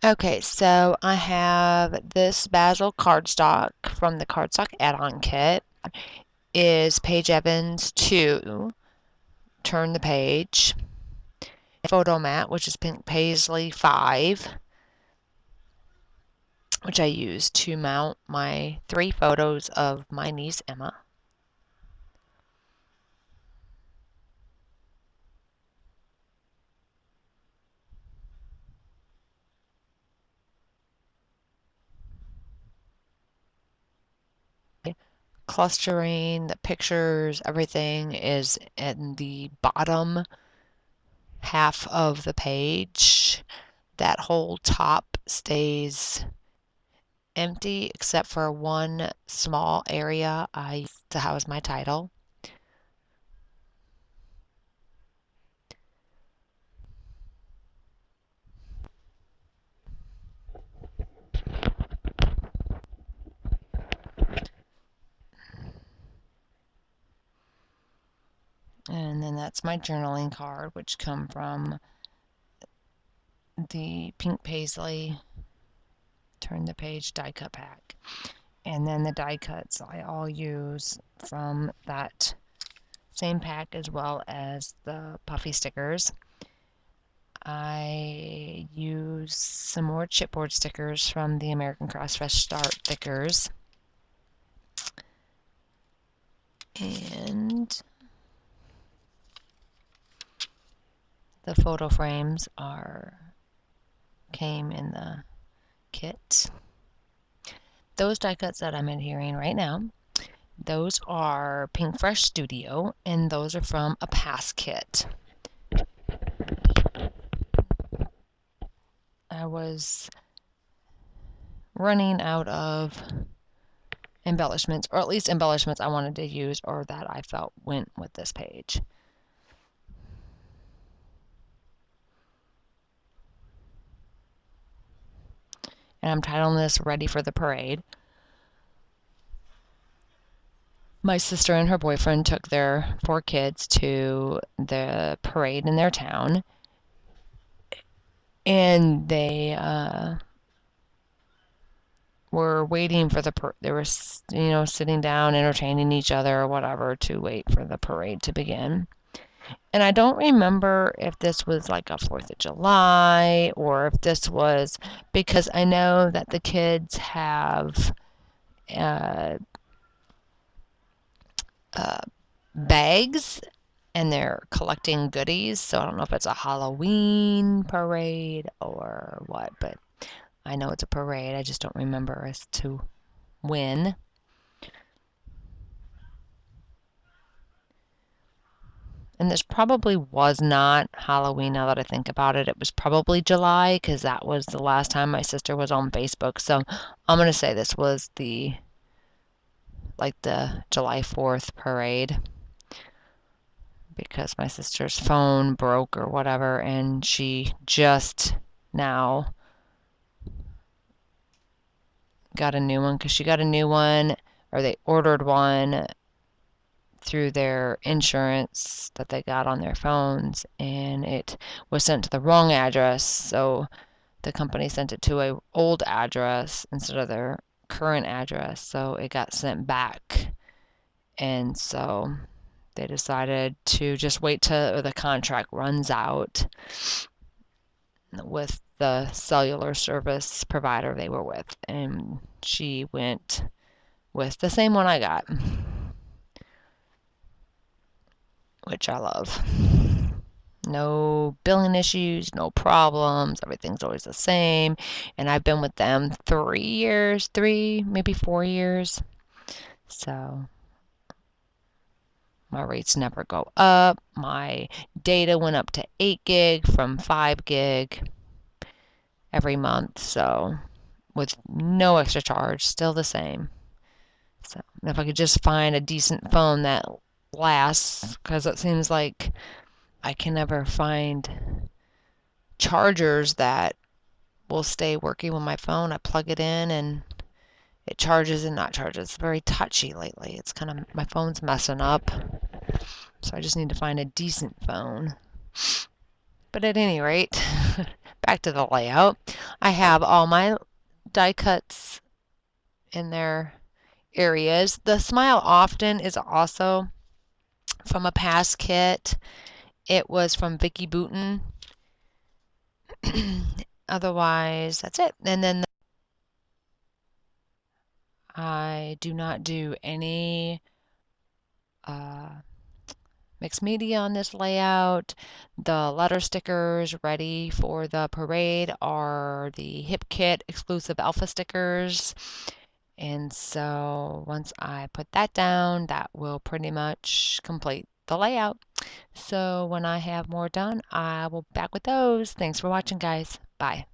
Okay, so I have this Basil cardstock from the cardstock add-on kit. Is Paige Evans 2, Turn the Page. Photo mat, which is Pink Paisley 5, which I use to mount my 3 photos of my niece Emma. Clustering, the pictures, everything is in the bottom half of the page. That whole top stays empty except for one small area I use to house my title. And then that's my journaling card, which come from the Pink Paisley Turn the Page die cut pack. And then the die cuts I all use from that same pack, as well as the puffy stickers. I use some more chipboard stickers from the American Cross Fresh Start stickers. And the photo frames came in the kit. Those die cuts that I'm adhering right now, those are Pink Fresh Studio, and those are from a past kit. I was running out of embellishments, or at least embellishments I wanted to use or that I felt went with this page. And I'm titling this Ready for the Parade. My sister and her boyfriend took their 4 kids to the parade in their town, and they were waiting for they were, sitting down, entertaining each other or whatever to wait for the parade to begin. And I don't remember if this was like a 4th of July or if this was, because I know that the kids have bags and they're collecting goodies. So I don't know if it's a Halloween parade or what, but I know it's a parade. I just don't remember as to when. And this probably was not Halloween now that I think about it. It was probably July because that was the last time my sister was on Facebook. So I'm going to say this was the July 4th parade, because my sister's phone broke or whatever, and she just now got a new one, because she got a new one, or they ordered one through their insurance that they got on their phones, and it was sent to the wrong address, so the company sent it to an old address instead of their current address, so it got sent back. And so they decided to just wait till the contract runs out with the cellular service provider they were with, and she went with the same one I got, which I love. No billing issues, no problems, everything's always the same, and I've been with them 3 years, maybe 4 years, so my rates never go up. My data went up to 8 gig from 5 gig every month, so with no extra charge, still the same. So if I could just find a decent phone that lasts, because it seems like I can never find chargers that will stay working with my phone. I plug it in and it charges and not charges. It's very touchy lately. It's kind of, my phone's messing up. So I just need to find a decent phone. But at any rate, back to the layout. I have all my die cuts in their areas. The Smile Often is also from a past kit. It was from Vicky Booten. Otherwise, that's it. And then I do not do any mixed media on this layout. The letter stickers ready for the parade are the Hip Kit exclusive alpha stickers. And so once I put that down, that will pretty much complete the layout. So when I have more done, I will be back with those. Thanks for watching, guys. Bye.